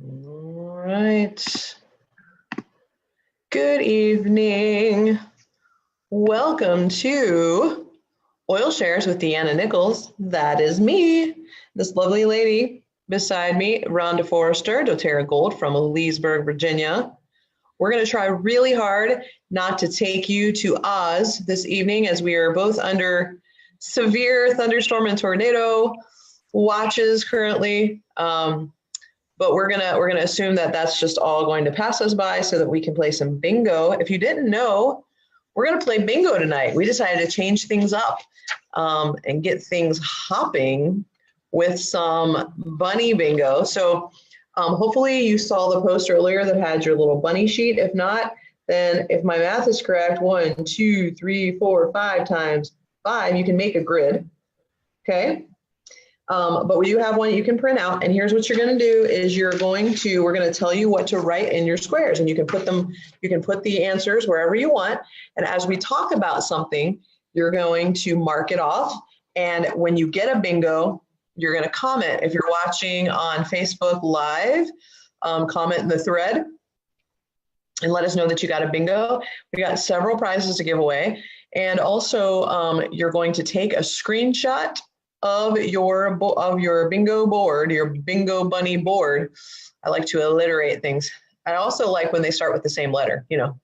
All right. Good evening. Welcome to Oil Shares with Deanna Nichols. That is me. This lovely lady beside me, Ronda Forrester, doTERRA Gold from Leesburg, Virginia. We're going to try really hard not to take you to Oz this evening, as we are both under severe thunderstorm and tornado watches currently. But we're gonna assume that that's just all going to pass us by so that we can play some bingo. If you didn't know, we're gonna play bingo tonight. We decided to change things up and get things hopping with some bunny bingo. So hopefully you saw the post earlier that had your little bunny sheet. If not, then if my math is correct, 1, 2, 3, 4, 5 times 5, you can make a grid, okay? But we do have one you can print out, and here's what you're going to do is we're going to tell you what to write in your squares, and you can put the answers wherever you want. And as we talk about something, you're going to mark it off. And when you get a bingo, you're going to comment. If you're watching on Facebook Live, comment in the thread and let us know that you got a bingo. We got several prizes to give away. And also you're going to take a screenshot of your bingo board, your bingo bunny board. I like to alliterate things. I also like when they start with the same letter, you know.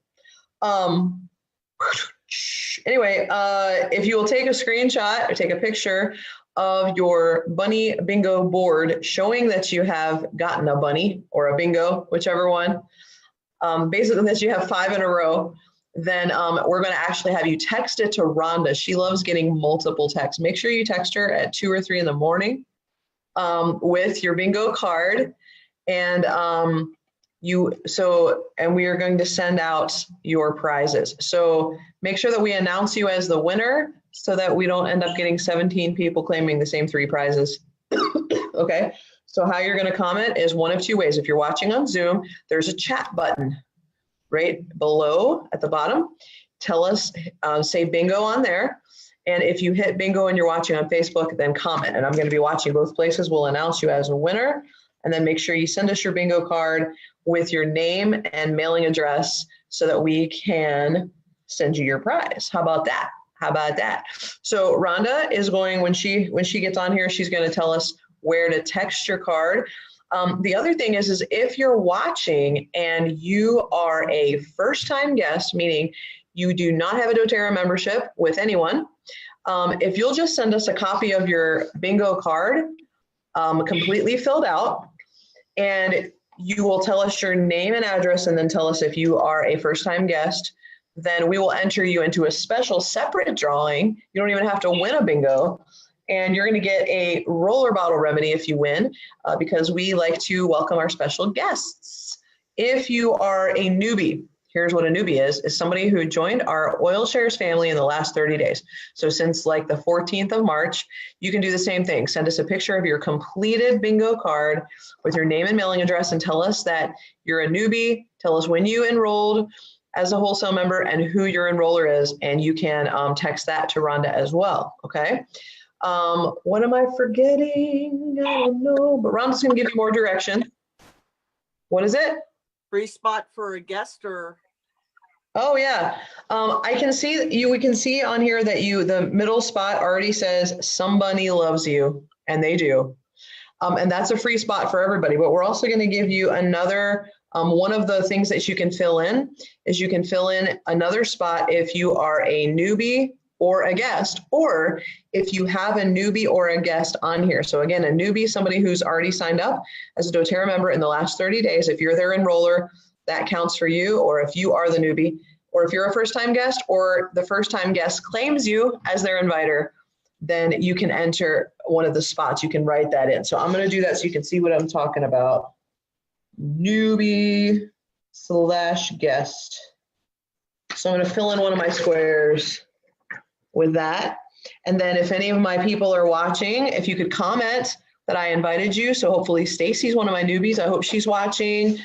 Anyway, if you will take a screenshot or take a picture of your bunny bingo board showing that you have gotten a bunny or a bingo, whichever one, basically that you have 5 in a row, then we're going to actually have you text it to Rhonda. She loves getting multiple texts. Make sure you text her at 2 or 3 in the morning with your bingo card. And we are going to send out your prizes. So make sure that we announce you as the winner so that we don't end up getting 17 people claiming the same 3 prizes. Okay. So how you're going to comment is one of 2 ways. If you're watching on Zoom, there's a chat button right below at the bottom. Tell us, say bingo on there. And if you hit bingo and you're watching on Facebook, then comment. And I'm going to be watching both places. We'll announce you as a winner. And then make sure you send us your bingo card with your name and mailing address so that we can send you your prize. How about that? How about that? So Rhonda is going, when she gets on here, she's going to tell us where to text your card. The other thing is if you're watching and you are a first-time guest, meaning you do not have a doTERRA membership with anyone, if you'll just send us a copy of your bingo card completely filled out, and you will tell us your name and address and then tell us if you are a first-time guest, then we will enter you into a special separate drawing. You don't even have to win a bingo. And you're going to get a roller bottle remedy if you win, because we like to welcome our special guests. If you are a newbie, here's what a newbie is somebody who joined our Oil Shares family in the last 30 days. So since like the 14th of March, you can do the same thing. Send us a picture of your completed bingo card with your name and mailing address and tell us that you're a newbie. Tell us when you enrolled as a wholesale member and who your enroller is. And you can text that to Rhonda as well, okay? What am I forgetting? I don't know, but Rhonda's going to give you more direction. What is it? Free spot for a guest or? Oh yeah. I can see we can see on here that the middle spot already says somebody loves you, and they do. And that's a free spot for everybody, but we're also going to give you another, one of the things that you can fill in is you can fill in another spot if you are a newbie or a guest, or if you have a newbie or a guest on here. So again, a newbie, somebody who's already signed up as a doTERRA member in the last 30 days, if you're their enroller, that counts for you, or if you are the newbie, or if you're a first-time guest, or the first-time guest claims you as their inviter, then you can enter one of the spots. You can write that in. So I'm gonna do that so you can see what I'm talking about. Newbie / guest. So I'm gonna fill in one of my squares with that. And then if any of my people are watching, if you could comment that I invited you. So hopefully Stacy's one of my newbies. I hope she's watching.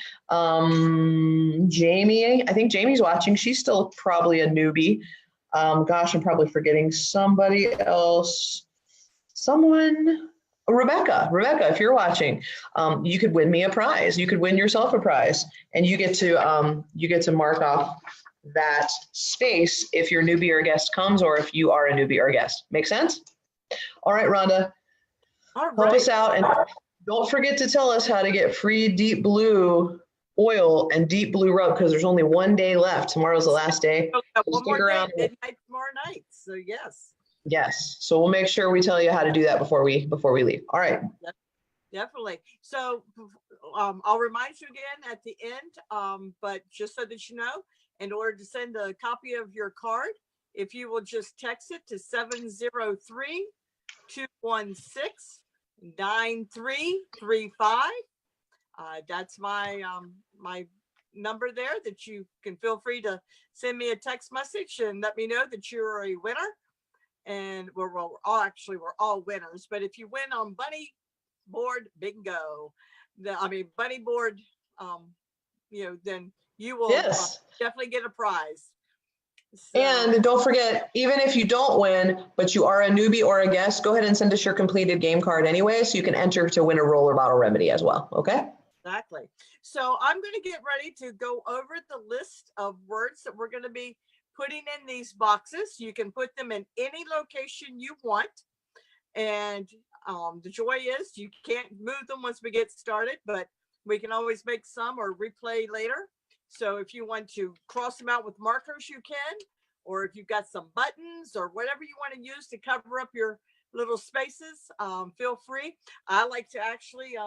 Jamie, I think Jamie's watching. She's still probably a newbie. Gosh, I'm probably forgetting somebody else. Someone, Rebecca, if you're watching, you could win me a prize. You could win yourself a prize, and you get to mark off that space if your newbie or guest comes, or if you are a newbie or guest. Make sense? All right, Rhonda, All help us right. out, and don't forget to tell us how to get free Deep Blue oil and Deep Blue rub, because there's only one day left. Tomorrow's the last day. So So one more stick around. day, midnight tomorrow night. So yes. Yes. So we'll make sure we tell you how to do that before we leave. All right. Definitely. So I'll remind you again at the end, but just so that you know, in order to send a copy of your card, if you will just text it to 703-216-9335. That's my my number there that you can feel free to send me a text message and let me know that you're a winner. And we're all winners. But if you win on Bunny Board Bingo, Bunny Board, then you will definitely get a prize. So, and don't forget, even if you don't win, but you are a newbie or a guest, go ahead and send us your completed game card anyway, so you can enter to win a roller bottle remedy as well. Okay? Exactly. So I'm going to get ready to go over the list of words that we're going to be putting in these boxes. You can put them in any location you want. And the joy is you can't move them once we get started, but we can always make some or replay later. So if you want to cross them out with markers, you can, or if you've got some buttons or whatever you want to use to cover up your little spaces, feel free. I like to actually,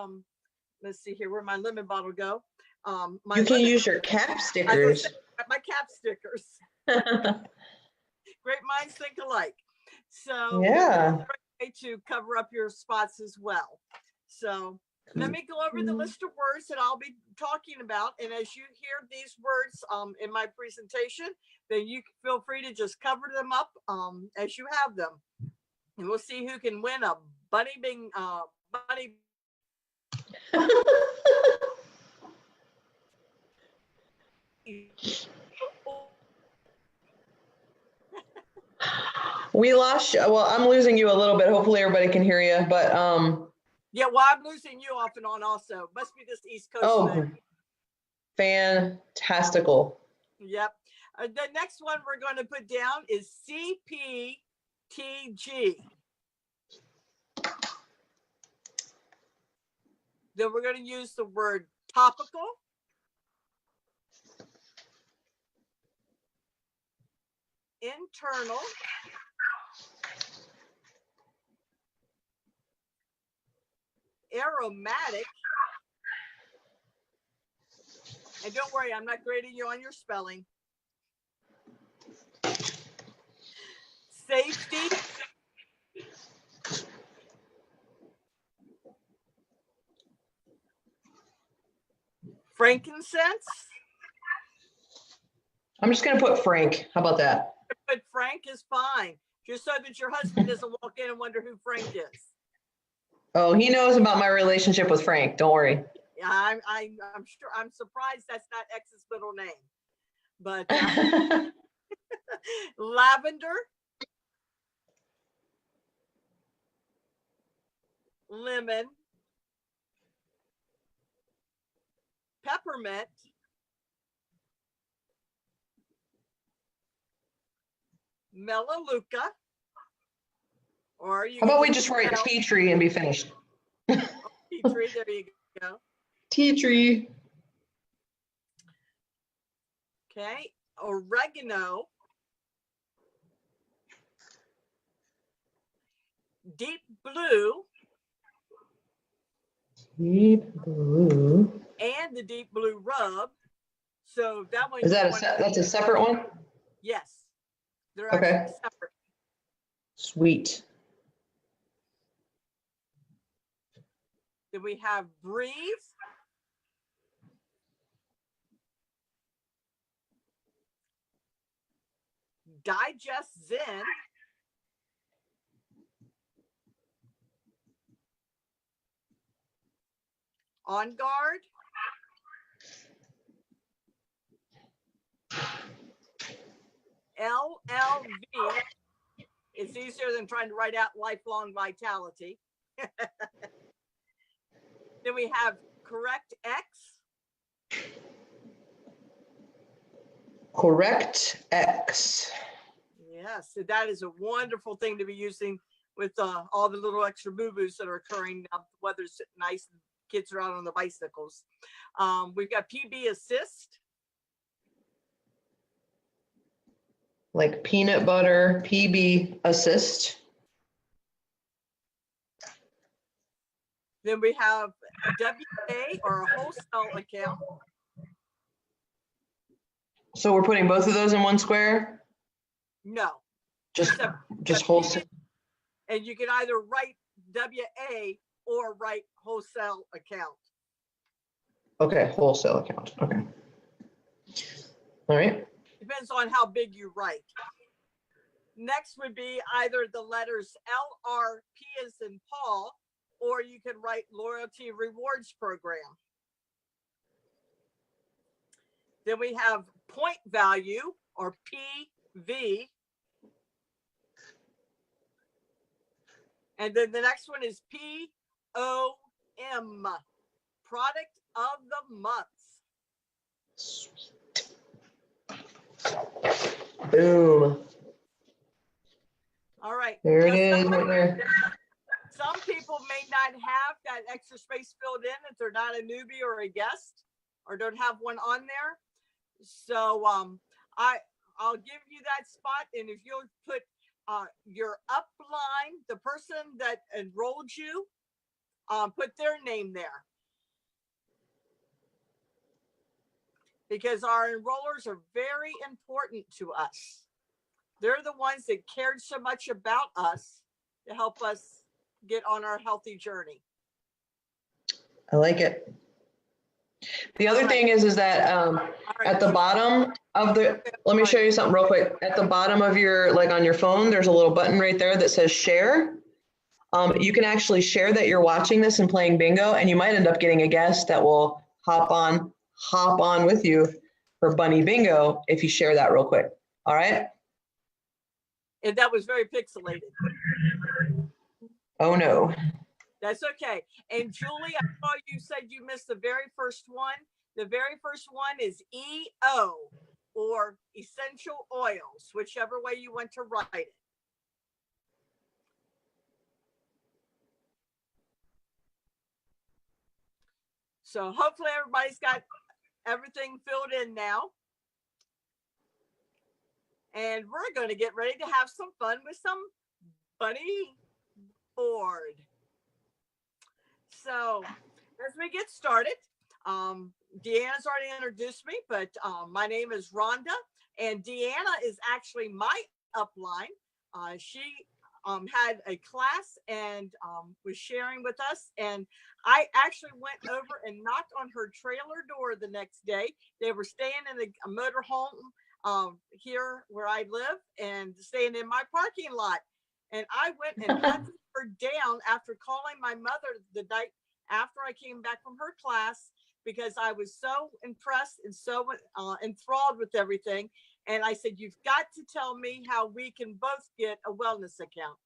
let's see here, where'd my lemon bottle go? You can use your cap stickers. My cap stickers. Great minds think alike. So yeah, to cover up your spots as well. So let me go over the list of words that I'll be talking about. And as you hear these words in my presentation, then you feel free to just cover them up as you have them. And we'll see who can win a bunny. We lost you. Well, I'm losing you a little bit. Hopefully everybody can hear you, but yeah, well, I'm losing you off and on also. Must be this East Coast thing. Fantastical. Yep. The next one we're going to put down is CPTG. Then we're going to use the word topical, internal, aromatic, and don't worry, I'm not grading you on your spelling. Safety, frankincense. I'm just going to put Frank. How about that? But Frank is fine, just so that your husband doesn't walk in and wonder who Frank is. Oh, he knows about my relationship with Frank. Don't worry. Yeah, I'm sure. I'm surprised that's not X's middle name. But lavender, lemon, peppermint, melaleuca, or you. How about we just write tea tree and be finished? Tea tree. There you go. Tea tree. Okay, oregano, deep blue, and the deep blue rub. So that one is that that's a separate one? Yes, they're actually separate. Sweet. Then we have breathe, digest zen, on guard, LLV. It's easier than trying to write out lifelong vitality. Then we have correct X. Correct X. Yes, so that is a wonderful thing to be using with all the little extra boo-boos that are occurring now. The weather's nice and kids are out on the bicycles. We've got PB assist. Like peanut butter, PB assist. Then we have WA or a wholesale account. So we're putting both of those in one square? No. Just wholesale. And you can either write WA or write wholesale account. Okay, wholesale account. Okay. All right. Depends on how big you write. Next would be either the letters LRP as in Paul, or you can write loyalty rewards program. Then we have point value or PV. And then the next one is POM, product of the month. Sweet. Boom. All right. There it is right there. Some people may not have that extra space filled in if they're not a newbie or a guest or don't have one on there. So I'll give you that spot, and if you'll put your upline, the person that enrolled you, put their name there. Because our enrollers are very important to us. They're the ones that cared so much about us to help us get on our healthy journey. I like it. The other thing is that at the bottom of the, let me show you something real quick. At the bottom of your, like on your phone, there's a little button right there that says share. You can actually share that you're watching this and playing bingo, and you might end up getting a guest that will hop on with you for bunny bingo if you share that real quick. All right. And that was very pixelated. Oh no. That's okay. And Julie, I saw you said you missed the very first one. The very first one is EO or essential oils, whichever way you want to write it. So hopefully everybody's got everything filled in now. And we're going to get ready to have some fun with some bunny board. So as we get started, Deanna's already introduced me, but my name is Rhonda, and Deanna is actually my upline. She had a class and was sharing with us, and I actually went over and knocked on her trailer door the next day. They were staying in a motor home here where I live and staying in my parking lot. And I went and hunted her down after calling my mother the night after I came back from her class, because I was so impressed and so enthralled with everything. And I said, you've got to tell me how we can both get a wellness account.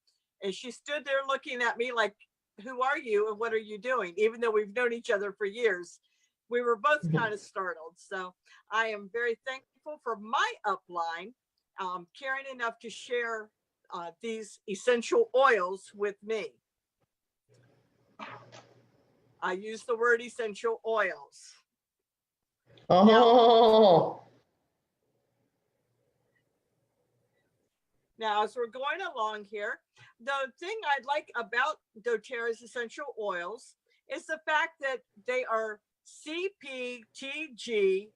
And she stood there looking at me like, who are you and what are you doing? Even though we've known each other for years, we were both kind of startled. So I am very thankful for my upline caring enough to share these essential oils with me. I use the word essential oils. Oh. Now, as we're going along here, the thing I like about doTERRA's essential oils is the fact that they are CPTG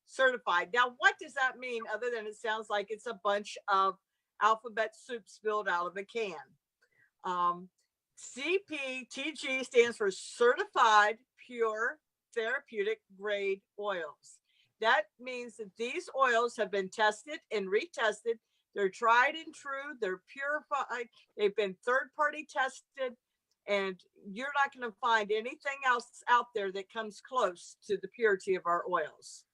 certified. Now, what does that mean other than it sounds like it's a bunch of alphabet soup spilled out of a can? CPTG stands for Certified Pure Therapeutic Grade Oils. That means that these oils have been tested and retested. They're tried and true. They're purified. They've been third-party tested, and you're not going to find anything else out there that comes close to the purity of our oils.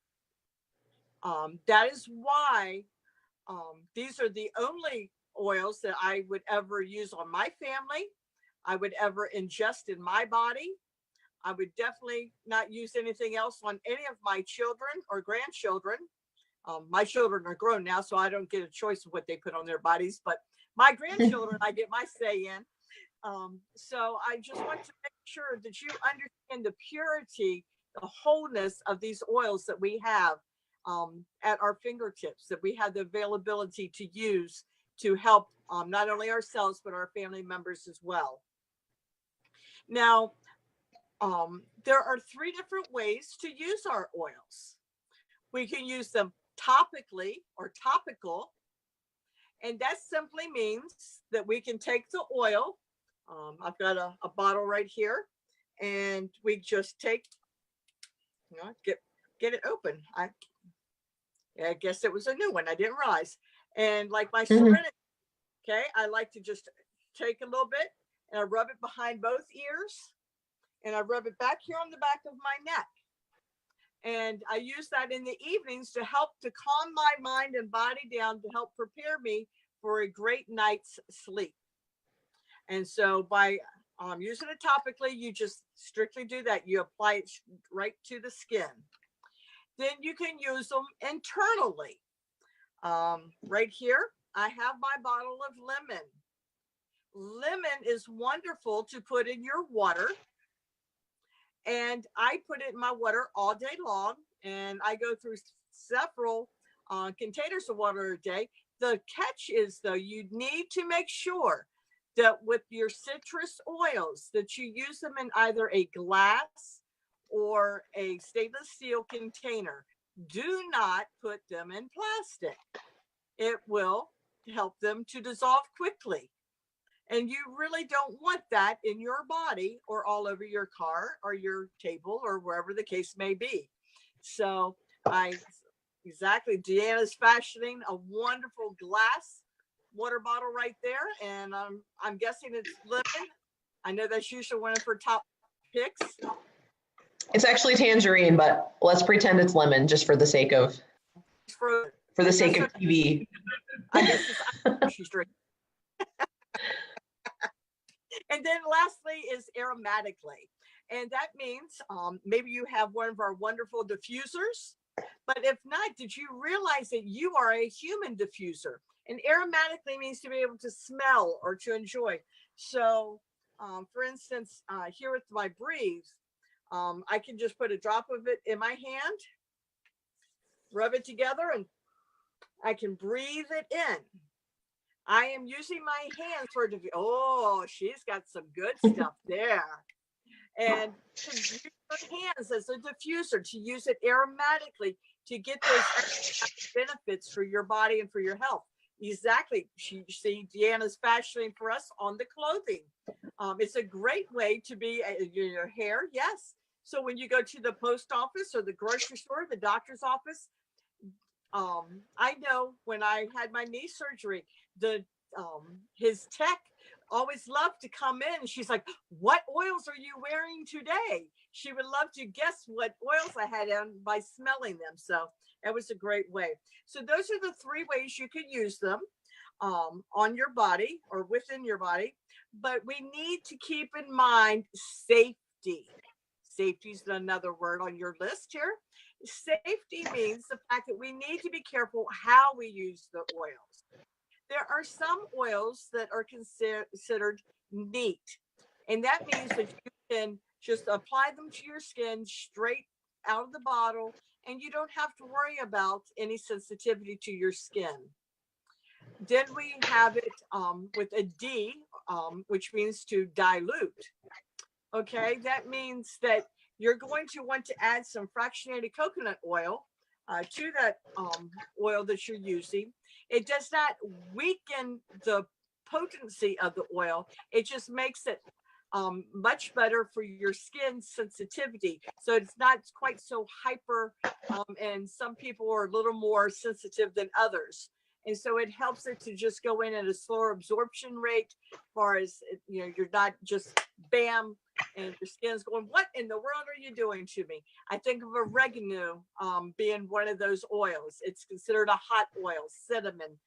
That is why these are the only oils that I would ever use on my family. I would ever ingest in my body. I would definitely not use anything else on any of my children or grandchildren. My children are grown now, so I don't get a choice of what they put on their bodies, but my grandchildren, I get my say in. So I just want to make sure that you understand the purity, the wholeness of these oils that we have at our fingertips, that we have the availability to use to help not only ourselves, but our family members as well. Now, there are 3 different ways to use our oils. We can use them topically or topical, and that simply means that we can take the oil. I've got a bottle right here, and we just take, get it open. I guess it was a new one. I didn't realize. And like my Serenity, okay, I like to just take a little bit and I rub it behind both ears, and I rub it back here on the back of my neck. And I use that in the evenings to help to calm my mind and body down, to help prepare me for a great night's sleep. And so by using it topically, you just strictly do that. You apply it right to the skin. Then you can use them internally. Right here, I have my bottle of lemon. Lemon is wonderful to put in your water. And I put it in my water all day long. And I go through several containers of water a day. The catch is, though, you need to make sure that with your citrus oils that you use them in either a glass or a stainless steel container. Do not put them in plastic. It will help them to dissolve quickly. And you really don't want that in your body or all over your car or your table or wherever the case may be. So exactly, Deanna's fashioning a wonderful glass water bottle right there. And I'm guessing it's lemon. I know that's usually one of her top picks. It's actually tangerine, but let's pretend it's lemon just for the sake of TV. I guess she's drinking. And then lastly is aromatically. And that means maybe you have one of our wonderful diffusers, but if not, did you realize that you are a human diffuser? And aromatically means to be able to smell or to enjoy. So for instance, here with my Breathe, I can just put a drop of it in my hand, rub it together, and I can breathe it in. I am using my hands for diffusion. Oh, she's got some good stuff there. And to use your hands as a diffuser, to use it aromatically, to get those extra benefits for your body and for your health. Exactly. See, Deanna's fashioning for us on the clothing. It's a great way to be your hair. Yes. So when you go to the post office or the grocery store, the doctor's office, I know when I had my knee surgery, his tech always loved to come in, and she's like, "What oils are you wearing today?" She would love to guess what oils I had on by smelling them. So that was a great way. So those are the 3 ways you could use them on your body or within your body. But we need to keep in mind safety. Safety is another word on your list here. Safety means the fact that we need to be careful how we use the oils. There are some oils that are considered neat, and that means that you can just apply them to your skin straight out of the bottle, and you don't have to worry about any sensitivity to your skin. Then we have it with a D, which means to dilute. Okay, that means that you're going to want to add some fractionated coconut oil to that oil that you're using. It does not weaken the potency of the oil. It just makes it much better for your skin sensitivity. So it's not quite so hyper, and some people are a little more sensitive than others. And so it helps it to just go in at a slower absorption rate, as far as, you're not just bam, and your skin's going, "What in the world are you doing to me?" I think of oregano being one of those oils. It's considered a hot oil, cinnamon.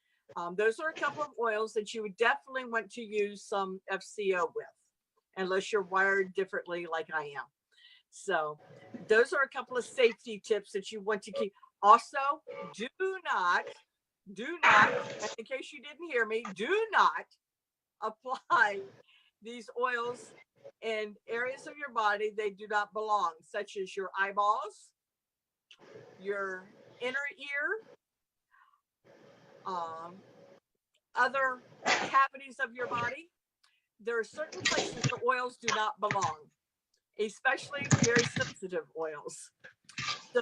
Those are a couple of oils that you would definitely want to use some FCO with. unless you're wired differently like I am. So those are a couple of safety tips that you want to keep. Also, do not, in case you didn't hear me, do not apply these oils in areas of your body they do not belong, such as your eyeballs, your inner ear, other cavities of your body. There are certain places the oils do not belong, especially very sensitive oils. So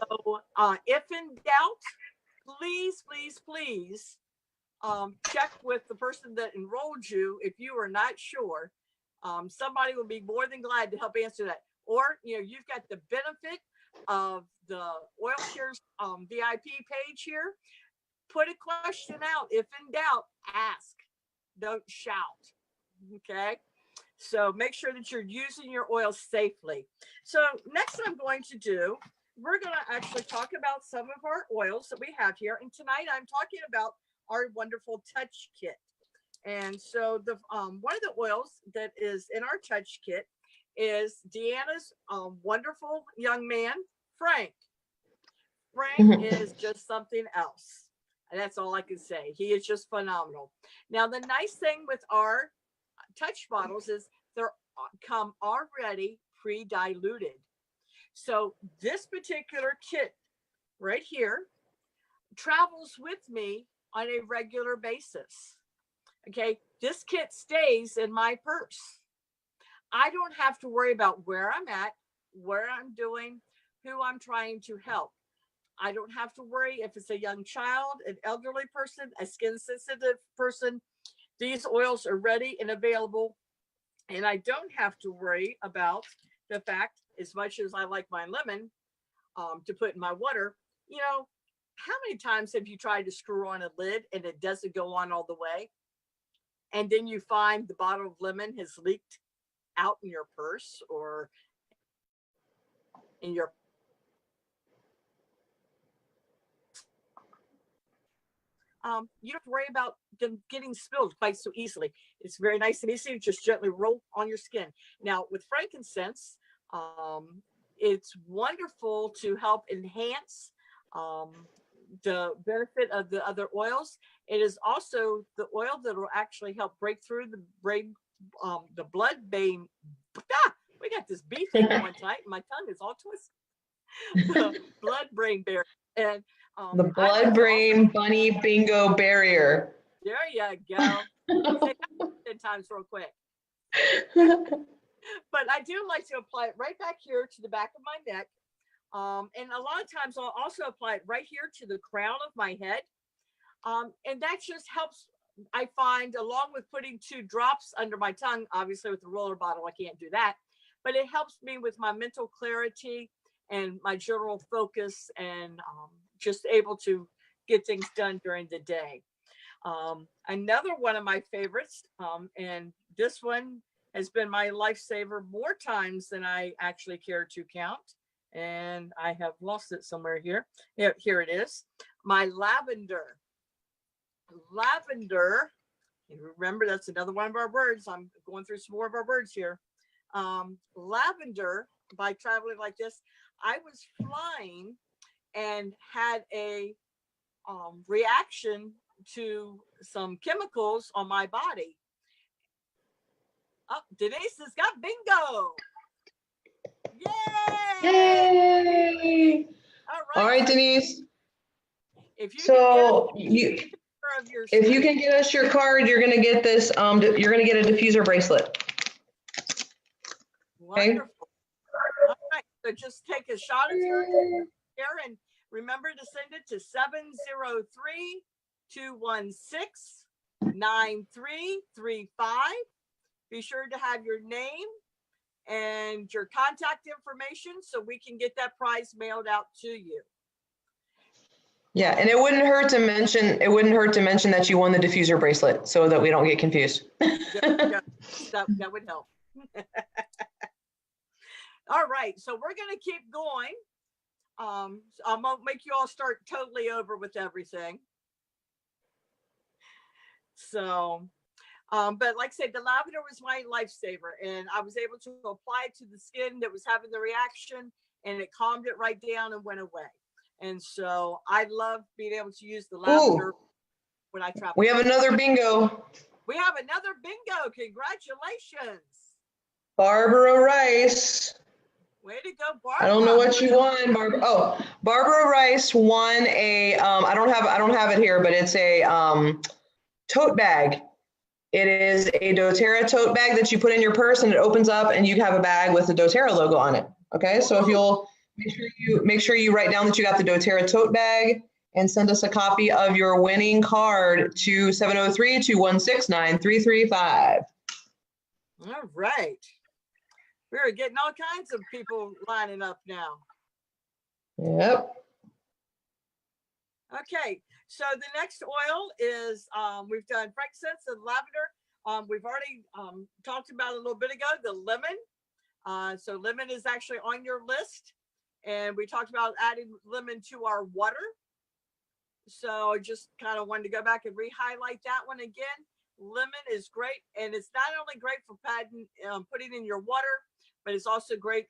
if in doubt, please, please, please check with the person that enrolled you if you are not sure. Somebody will be more than glad to help answer that. Or, you've got the benefit of the Oil Shares VIP page here. Put a question out. If in doubt, ask. Don't shout. Okay? So make sure that you're using your oil safely. So next I'm going to do, we're going to actually talk about some of our oils that we have here. And tonight I'm talking about our wonderful touch kit. And so the one of the oils that is in our touch kit is Deanna's wonderful young man, Frank. Frank is just something else. And that's all I can say. He is just phenomenal. Now, the nice thing with our touch bottles is they're come already pre-diluted. So this particular kit right here travels with me on a regular basis. Okay, this kit stays in my purse. I don't have to worry about where I'm at, where I'm doing, who I'm trying to help. I don't have to worry if it's a young child, an elderly person, a skin sensitive person. These oils are ready and available. And I don't have to worry about the fact, as much as I like my lemon to put in my water, how many times have you tried to screw on a lid and it doesn't go on all the way? And then you find the bottle of lemon has leaked out in your purse or in your you don't have to worry about them getting spilled quite so easily. It's very nice and easy to just gently roll on your skin. Now, with frankincense, it's wonderful to help enhance the benefit of the other oils. It is also the oil that will actually help break through the blood-brain. We got this bee thing going tonight. My tongue is all twisted. The blood-brain barrier. And the blood-brain bunny bingo barrier. There you go. Say that 10 times real quick. But I do like to apply it right back here to the back of my neck. And a lot of times I'll also apply it right here to the crown of my head. And that just helps, I find, along with putting 2 drops under my tongue. Obviously with the roller bottle, I can't do that. But it helps me with my mental clarity and my general focus and just able to get things done during the day. Another one of my favorites, and this one has been my lifesaver more times than I actually care to count. And I have lost it somewhere here. Yeah, here it is. My lavender. Lavender, remember that's another one of our words. I'm going through some more of our words here. Lavender, by traveling like this, I was flying and had a reaction to some chemicals on my body. Oh, Denise has got bingo. Yay! Yay! All right, Denise. If you if you can get us your card, you're gonna get this. You're gonna get a diffuser bracelet. Wonderful. Okay? All right. So just take a shot of your hair and remember to send it to 703-216-9335. Be sure to have your name and your contact information so we can get that prize mailed out to you. Yeah, and it wouldn't hurt to mention that you won the diffuser bracelet so that we don't get confused. That would help. All right, so we're going to keep going. I'm going to make you all start totally over with everything. So But like I said, the lavender was my lifesaver, and I was able to apply it to the skin that was having the reaction, and it calmed it right down and went away. And so I love being able to use the lavender Ooh, when I travel. we have another bingo. We have another bingo. Congratulations. Barbara Rice. Way to go, I don't know Barbara. what you won, Barbara. Oh, Barbara Rice won a. I don't have it here, but it's a tote bag. It is a doTERRA tote bag that you put in your purse, and it opens up, and you have a bag with the doTERRA logo on it. Okay, so if Ooh. you'll make sure you write down that you got the doTERRA tote bag, and send us a copy of your winning card to 703-216-9335. All right. We're getting all kinds of people lining up now. Yep. Okay, so the next oil is, we've done frankincense and lavender. We've already talked about a little bit ago, the lemon. So lemon is actually on your list. And we talked about adding lemon to our water. So I just kind of wanted to go back and re-highlight that one again. Lemon is great. And it's not only great for putting in your water, but it's also great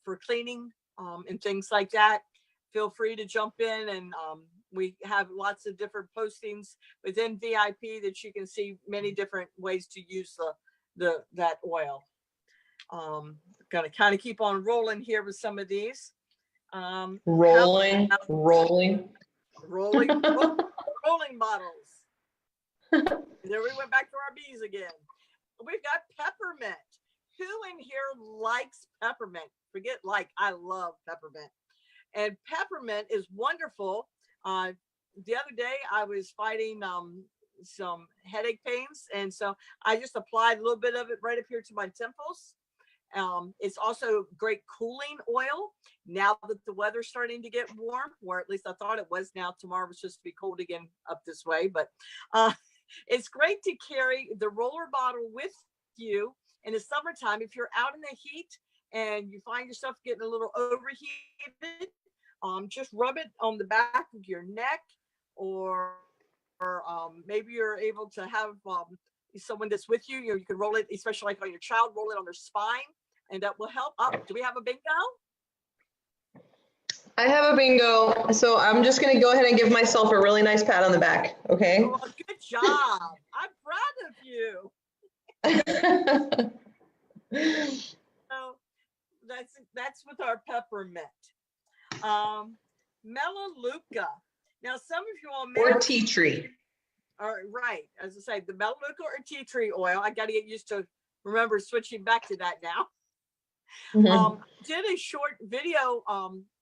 for cleaning and things like that. Feel free to jump in, and we have lots of different postings within VIP that you can see many different ways to use that oil. Gonna kind of keep on rolling here with some of these. Rolling bottles. There we went back to our bees again. We've got peppermint. Who in here likes peppermint? Forget like, I love peppermint. And peppermint is wonderful. The other day I was fighting some headache pains, and so I just applied a little bit of it right up here to my temples. It's also great cooling oil now that the weather's starting to get warm, or at least I thought it was. Now tomorrow was just to be cold again up this way, but it's great to carry the roller bottle with you in the summertime if you're out in the heat and you find yourself getting a little overheated. Just rub it on the back of your neck, or maybe you're able to have someone that's with you. You can roll it, especially like on your child, roll it on their spine, and that will help. Do we have a bingo? I have a bingo, so I'm just going to go ahead and give myself a really nice pat on the back, okay? Oh, good job. I'm proud of you. So that's with our peppermint. Melaleuca. Now, some of you all may or tea tree. All right, as I say, the melaleuca or tea tree oil. I got to get used to remember switching back to that now. Did a short video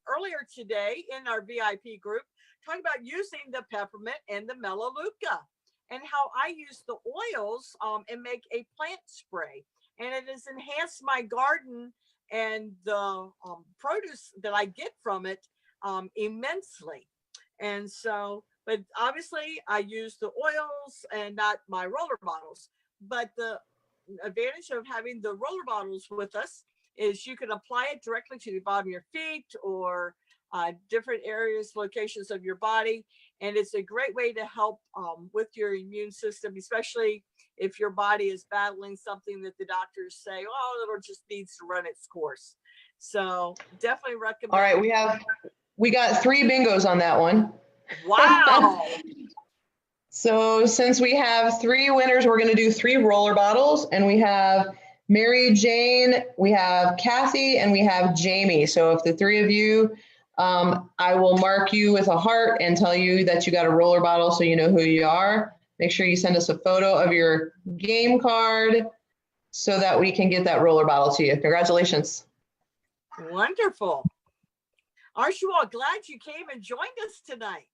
earlier today in our VIP group talking about using the peppermint and the melaleuca, and how I use the oils and make a plant spray, and it has enhanced my garden and the produce that I get from it immensely. And so, but obviously I use the oils and not my roller bottles. But the advantage of having the roller bottles with us is you can apply it directly to the bottom of your feet or different areas, locations of your body. And it's a great way to help with your immune system, especially if your body is battling something that the doctors say, oh, it just needs to run its course. So definitely recommend. All right, we got 3 bingos on that one. Wow. So since we have 3 winners, we're going to do 3 roller bottles, and we have Mary Jane, we have Kathy, and we have Jamie. So if the 3 of you, I will mark you with a heart and tell you that you got a roller bottle so you know who you are. Make sure you send us a photo of your game card so that we can get that roller bottle to you. Congratulations. Wonderful. Aren't you all glad you came and joined us tonight?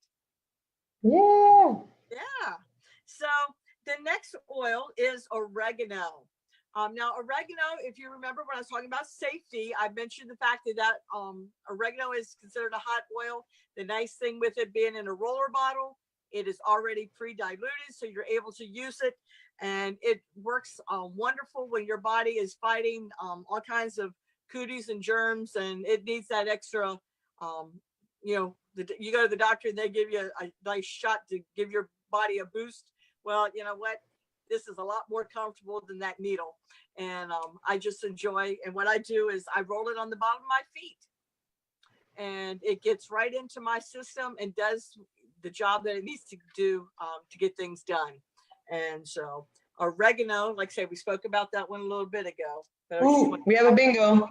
Yeah. Yeah. So the next oil is oregano. Now, oregano, if you remember when I was talking about safety, I mentioned the fact that oregano is considered a hot oil. The nice thing with it being in a roller bottle, it is already pre-diluted, so you're able to use it. And it works wonderful when your body is fighting all kinds of cooties and germs, and it needs that extra, you go to the doctor and they give you a nice shot to give your body a boost. Well, you know what? this is a lot more comfortable than that needle. And I just enjoy, and what I do is I roll it on the bottom of my feet, and it gets right into my system and does the job that it needs to do to get things done. And so oregano, like I said, we spoke about that one a little bit ago. Ooh, we have a bingo.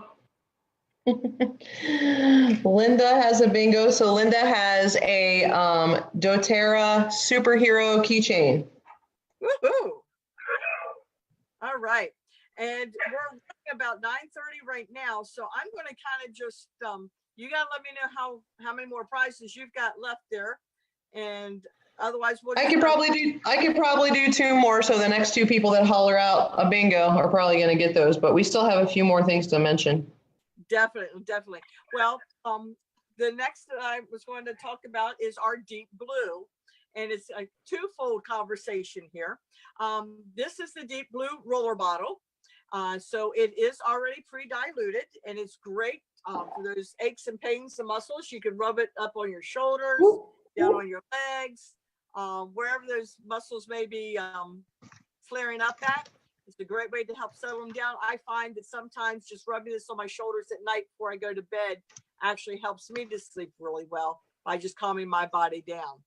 Linda has a bingo. So Linda has a doTERRA superhero keychain. Woohoo! All right. And we're running about 9:30 right now. So I'm going to kind of just, you got to let me know how many more prizes you've got left there. And otherwise, I could probably do two more. So the next two people that holler out a bingo are probably going to get those, but we still have a few more things to mention. Definitely. Well, the next that I was going to talk about is our deep blue. And it's a twofold conversation here. This is the deep blue roller bottle. So it is already pre-diluted, and it's great for those aches and pains and muscles. You can rub it up on your shoulders, down on your legs, wherever those muscles may be flaring up at. It's a great way to help settle them down. I find that sometimes just rubbing this on my shoulders at night before I go to bed actually helps me to sleep really well by just calming my body down.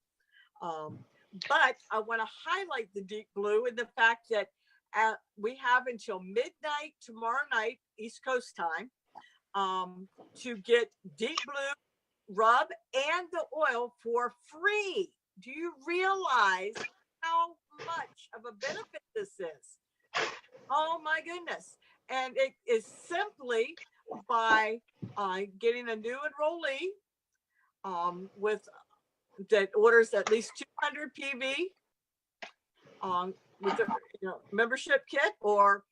But I want to highlight the deep blue and the fact that we have until midnight tomorrow night, East Coast time, to get deep blue rub and the oil for free. Do you realize how much of a benefit this is? Oh my goodness. And it is simply by getting a new enrollee with that orders at least 200 PV with a membership kit, or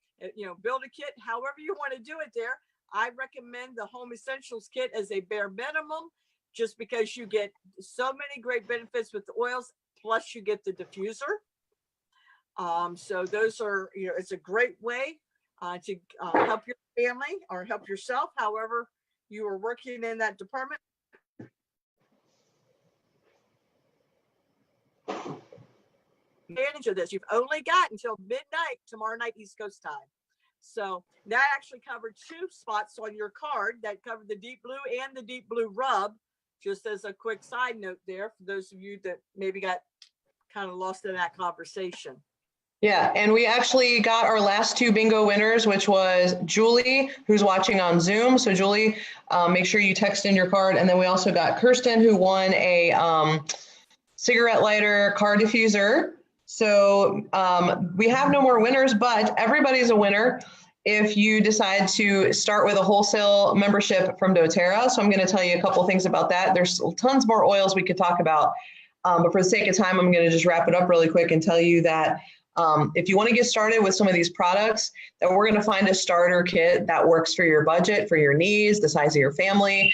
build a kit, however you want to do it there. I recommend the Home Essentials kit as a bare minimum, just because you get so many great benefits with the oils, plus you get the diffuser. So those are, it's a great way to help your family or help yourself, however you are working in that department. Advantage of this. You've only got until midnight tomorrow night, East Coast time. So that actually covered 2 spots on your card that covered the deep blue and the deep blue rub. Just as a quick side note there for those of you that maybe got kind of lost in that conversation. Yeah, and we actually got our last 2 bingo winners, which was Julie, who's watching on Zoom. So Julie, make sure you text in your card. And then we also got Kirsten, who won a cigarette lighter car diffuser. So we have no more winners, but everybody's a winner if you decide to start with a wholesale membership from doTERRA. So I'm going to tell you a couple things about that. There's tons more oils we could talk about, but for the sake of time, I'm going to just wrap it up really quick and tell you that if you want to get started with some of these products, that we're going to find a starter kit that works for your budget, for your needs, the size of your family.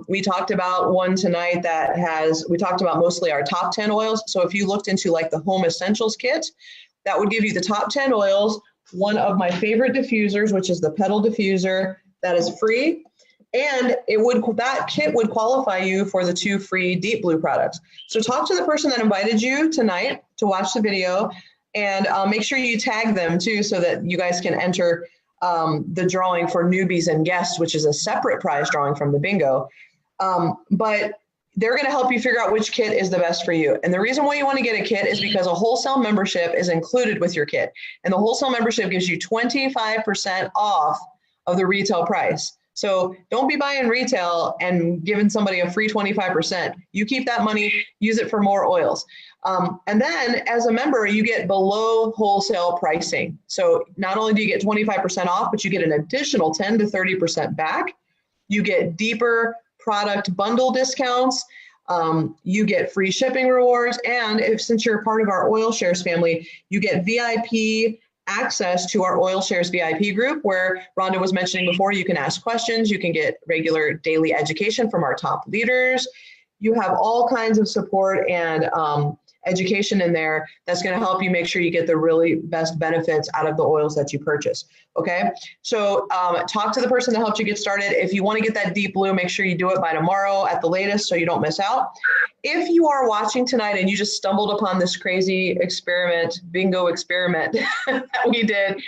We talked about one tonight we talked about mostly our top 10 oils. So if you looked into like the Home Essentials kit, that would give you the top 10 oils, one of my favorite diffusers, which is the pedal diffuser, that is free. And that kit would qualify you for the 2 free deep blue products. So talk to the person that invited you tonight to watch the video, and make sure you tag them too, so that you guys can enter the drawing for newbies and guests, which is a separate prize drawing from the bingo. But they're going to help you figure out which kit is the best for you. And the reason why you want to get a kit is because a wholesale membership is included with your kit. And the wholesale membership gives you 25% off of the retail price. So don't be buying retail and giving somebody a free 25%. You keep that money, use it for more oils. And then as a member, you get below wholesale pricing. So not only do you get 25% off, but you get an additional 10 to 30% back. You get deeper product bundle discounts. You get free shipping rewards. And since you're part of our Oil Shares family, you get VIP access to our Oil Shares VIP group, where Rhonda was mentioning before, you can ask questions, you can get regular daily education from our top leaders. You have all kinds of support and education in there that's going to help you make sure you get the really best benefits out of the oils that you purchase. Okay, so talk to the person that helped you get started. If you want to get that deep blue, make sure you do it by tomorrow at the latest so you don't miss out. If you are watching tonight and you just stumbled upon this crazy bingo experiment that we did,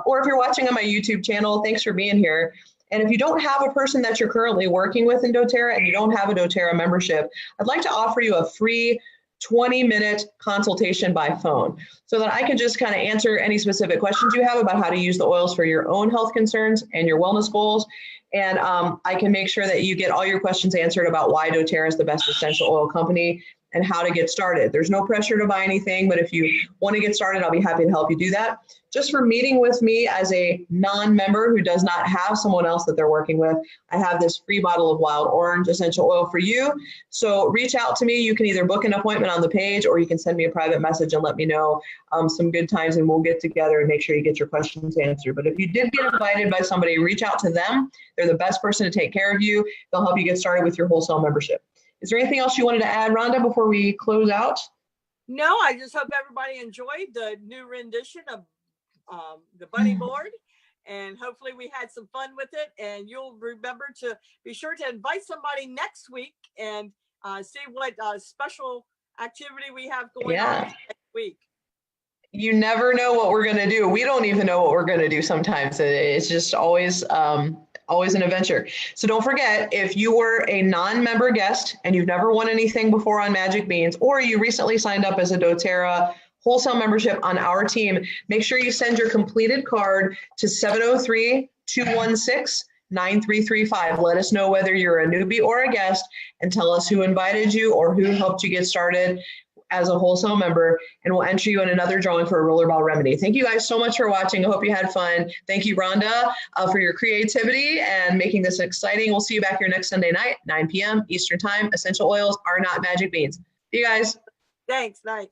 or if you're watching on my YouTube channel, thanks for being here. And if you don't have a person that you're currently working with in doTERRA and you don't have a doTERRA membership, I'd like to offer you a free 20-minute consultation by phone so that I can just kind of answer any specific questions you have about how to use the oils for your own health concerns and your wellness goals. And I can make sure that you get all your questions answered about why doTERRA is the best essential oil company and how to get started. There's no pressure to buy anything, but if you want to get started, I'll be happy to help you do that. Just for meeting with me as a non-member who does not have someone else that they're working with, I have this free bottle of wild orange essential oil for you. So reach out to me. You can either book an appointment on the page or you can send me a private message and let me know some good times and we'll get together and make sure you get your questions answered. But if you did get invited by somebody, reach out to them. They're the best person to take care of you. They'll help you get started with your wholesale membership. Is there anything else you wanted to add, Rhonda, before we close out? No, I just hope everybody enjoyed the new rendition of the bunny board, and hopefully we had some fun with it. And you'll remember to be sure to invite somebody next week and see what special activity we have going on next week. You never know what we're going to do. We don't even know what we're going to do sometimes. It's just always an adventure. So don't forget, if you were a non-member guest and you've never won anything before on Magic Beans, or you recently signed up as a doTERRA wholesale membership on our team, make sure you send your completed card to 703-216-9335. Let us know whether you're a newbie or a guest and tell us who invited you or who helped you get started as a wholesale member, and we'll enter you in another drawing for a rollerball remedy. Thank you guys so much for watching. I hope you had fun. Thank you, Rhonda, for your creativity and making this exciting. We'll see you back here next Sunday night, 9 p.m. Eastern Time. Essential oils are not magic beans. See you guys. Thanks. Night.